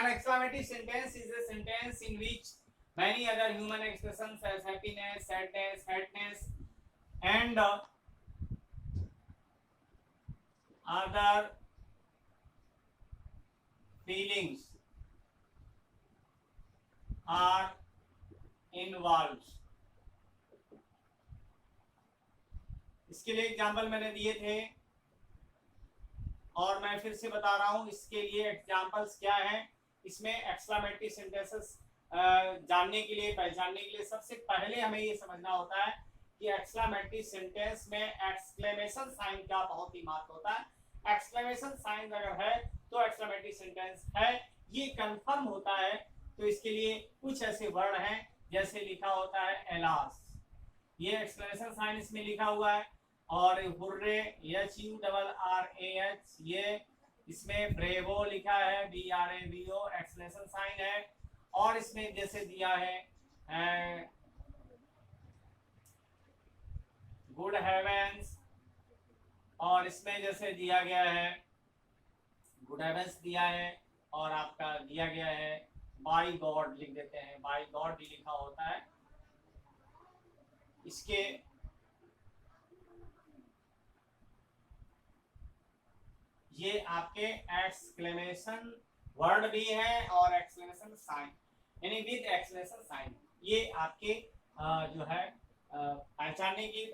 An exclamatory sentence is a sentence in which many other human expressions as happiness, sadness, sadness, and other feelings are involved. इसके लिए example मैंने दिए थे और मैं फिर से बता रहा हूं इसके लिए एग्जाम्पल्स क्या हैं। इसमें एक्सक्लेमेटरी सेंटेंसेस जानने के लिए, पहचानने के लिए सबसे पहले हमें ये समझना होता है कि एक्सक्लेमेटरी सेंटेंस में एक्सक्लेमेशन साइन का बहुत ही महत्व होता है। एक्सक्लेमेशन साइन अगर है तो एक्सक्लेमेटरी सेंटेंस है, ये कंफर्म होता है। तो इसके लिए कुछ ऐसे वर्ड हैं जैसे लिखा होता है एलास, ये एक्सक्लेमेशन साइन इसमें लिखा हुआ है। और हुर्रे HURRAH, ये इसमें ब्रेवो लिखा है BRAVO, एक्सक्लेमेशन साइन है। और इसमें जैसे दिया है गुड हेवेंस, और इसमें जैसे दिया गया है गुड हेवेंस दिया है, और आपका दिया गया है बाय गॉड लिख देते हैं, बाय गॉड भी लिखा होता है। इसके ये आपके एक्सक्लेमेशन वर्ड भी है और एक्सक्लेमेशन साइन, यानी विद एक्सक्लेमेशन साइन। ये आपके जो है पहचानने की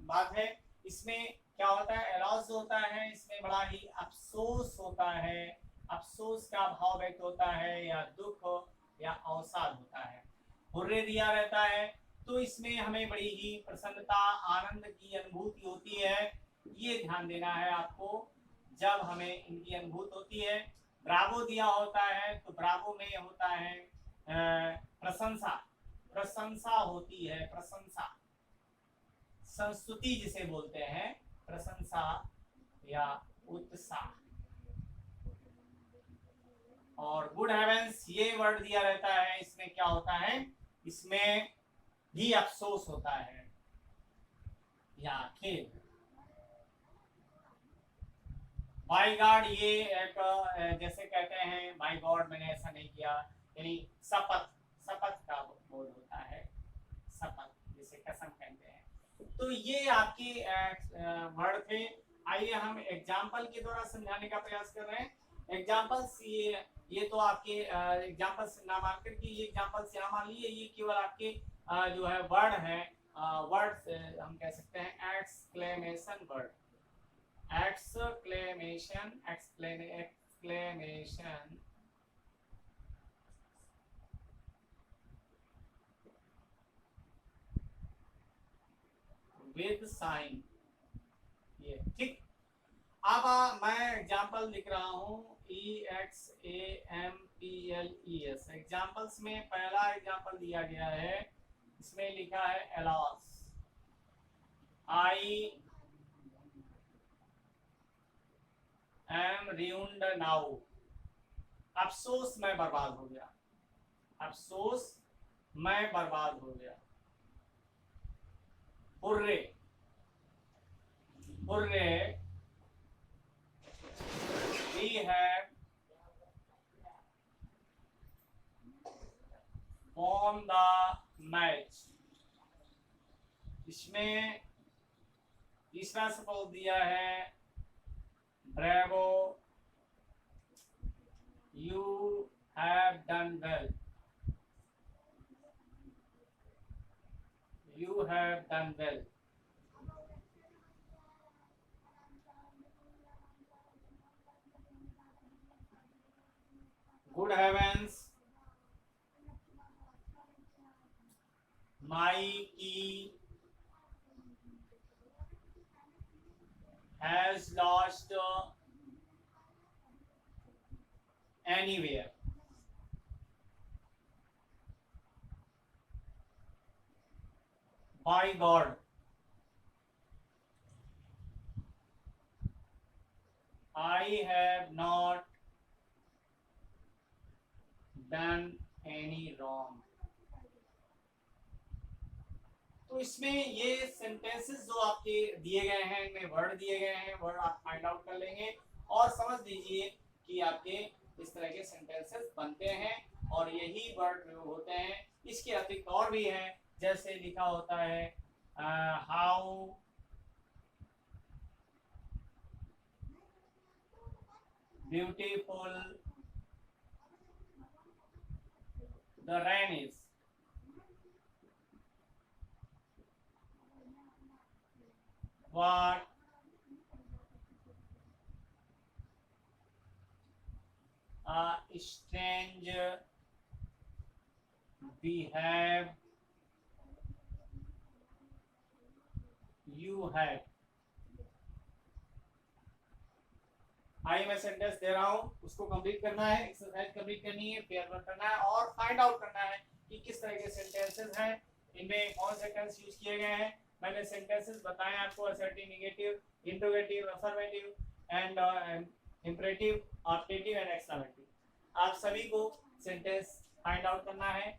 बात है। इसमें क्या होता है, एलॉस होता है, इसमें बड़ा ही अफसोस होता है, अफसोस का भाव व्यक्त होता है, या दुख या अवसाद होता है। हुर्रे दिया रहता है तो इसमें हमें बड़ी ही प्रसन्नता, आनंद की अनुभूति होती है। ये ध्यान देना है आपको जब हमें इनकी अनुभूति होती है। ब्रावो दिया होता है तो ब्रावो में होता है प्रशंसा, प्रशंसा होती है, प्रशंसा, संस्तुति जिसे बोलते हैं, प्रशंसा या उत्साह। और गुड हेवेंस ये वर्ड दिया रहता है, इसमें क्या होता है, इसमें भी अफसोस होता है या खेद। बाय गॉड ये एक जैसे कहते हैं बाय गॉड मैंने ऐसा नहीं किया, यानी शपथ, शपथ का बोल होता है, शपथ जिसे कसम कहते हैं। तो ये आपके वर्ड थे। आइए हम एग्जाम्पल के द्वारा समझाने का प्रयास कर रहे हैं। एग्जाम्पल्स ये तो आपके एग्जाम्पल्स ना मान कर के ये एग्जाम्पल्स यहाँ मान लिए, ये केवल आपके जो है वर्ड है, वर्ड हम कह सकते हैं exclamation word, exclamation, exclamation with sign, ये ठीक। अब मैं एग्जाम्पल लिख रहा हूँ EXAMPLES। एग्जाम्पल्स में पहला एग्जाम्पल दिया गया है, इसमें लिखा है एलॉस, I am ruined now, अफसोस मैं बर्बाद हो गया, अफसोस मैं बर्बाद हो गया। Hurray, hurray we have won the match। इसमें तीसरा सपोज दिया है bravo, you have done well, you have done well। Good heavens, my key has lost anywhere। by God, I have not done any wrong। तो इसमें ये sentences जो आपके दिए गए हैं, इनमें वर्ड दिए गए हैं, वर्ड आप फाइंड आउट कर लेंगे और समझ लीजिए कि आपके इस तरह के सेंटेंसेस बनते हैं और यही वर्ड प्रयोग होते हैं। इसके अतिरिक्त और भी है, जैसे लिखा होता है how beautiful the rain is, what a strange behave you have। आइए मैं सेंटेंस दे रहा हूँ, उसको कंप्लीट करना है, एक्सरसाइज कंप्लीट करनी है, पेयर वर्क करना है और फाइंड आउट करना है कि किस तरह के सेंटेंसेस हैं, इनमें कौन से टेंस यूज किए गए हैं। मैंने सेंटेंसेस बताए आपको, assertive, negative, interrogative, affirmative and imperative, optative and exclamative. आप सभी को सेंटेंस फाइंड आउट करना है,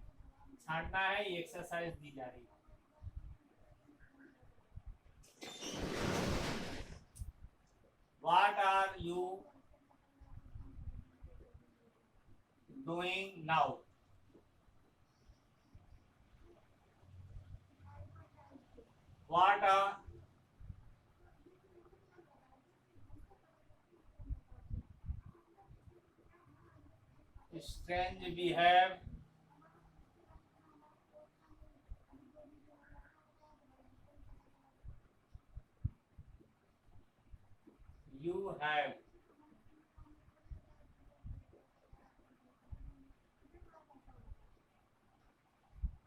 छांटना है, ये एक्सरसाइज दी जा रही है। What are you doing now? What a strange behave you have।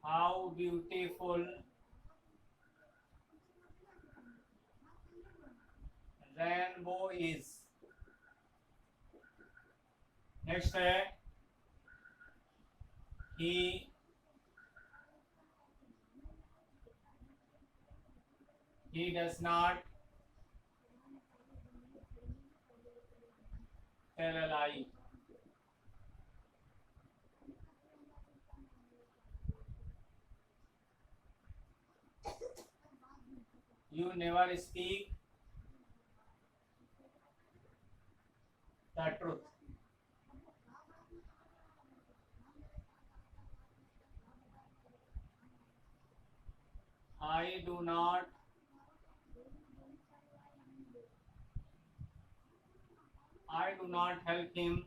How beautiful rainbow is। Next है he does not tell a lie। You never speak the truth। I do not help him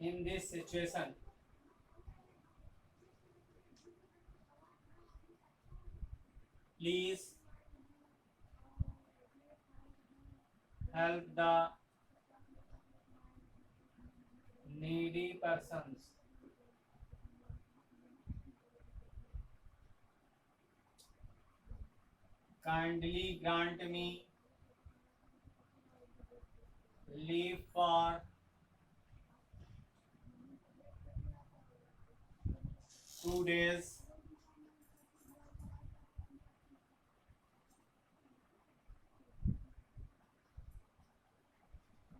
in this situation। Please help the needy persons। Kindly grant me leave for 2 days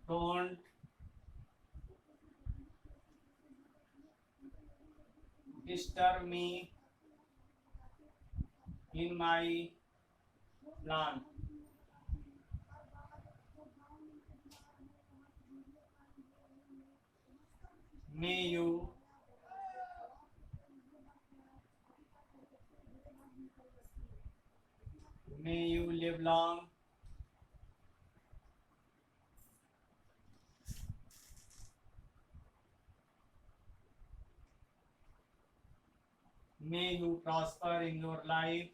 don't disturb me in my plan। May you live long may you prosper in your life।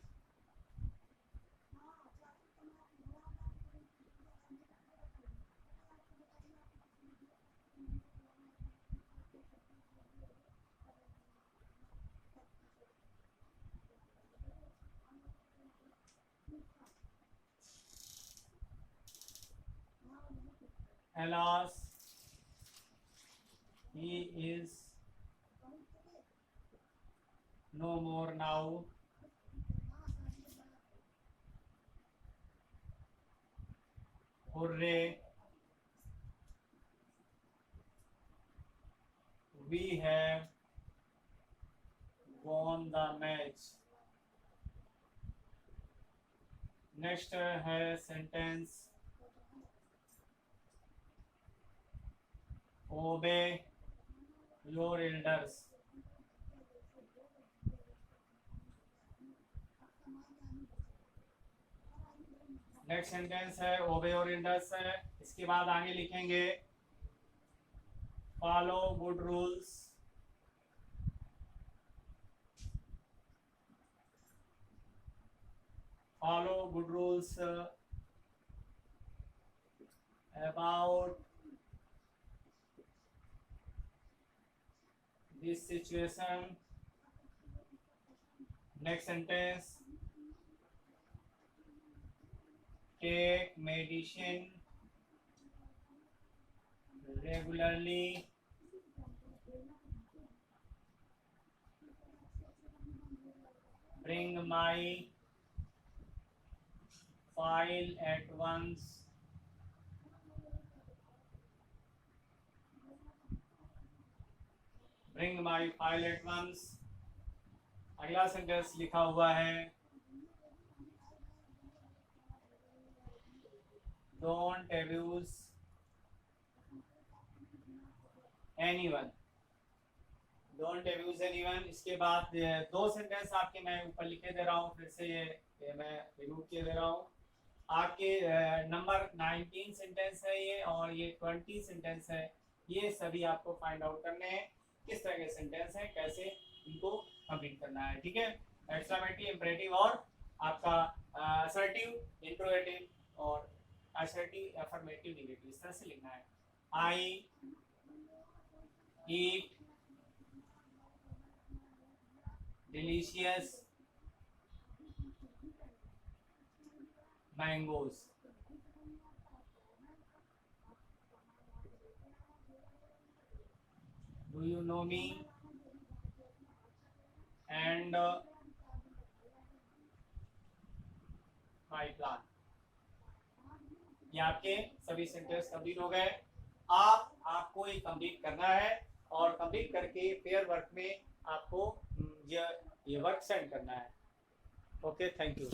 Alas, he is no more now। Hooray, we have won the match। Next है sentence obey your elders. Next sentence है obey your elders है। इसके बाद आगे लिखेंगे follow good rules. Follow good rules about this situation. Next sentence, take medicine regularly. Bring my file at once. Bring my file at once. अगला sentence लिखा हुआ है don't abuse anyone. Don't abuse anyone. इसके बाद दो sentence आपके मैं ऊपर लिखे दे रहा हूँ, फिर से ये मैं रिमूव किए दे रहा हूँ। आपके नंबर 19 सेंटेंस है ये, और ये 20 सेंटेंस है। ये सभी आपको फाइंड आउट करने हैं किस तरह के सेंटेंस हैं, कैसे इनको कंप्लीट करना है। ठीक है, एक्सक्लेमेटरी, इंपरेटिव और आपका असर्टिव, इंट्रोगेटिव और असर्टिव, अफर्मेटिव, नेगेटिव, इस तरह से लिखना है। I eat delicious mangoes. Do you know me? And my plan. ये आपके सभी सेंटेंस कंप्लीट हो गए। आपको ये कंप्लीट करना है और कंप्लीट करके पेयर वर्क में आपको ये वर्क सेंड करना है। Okay, thank you.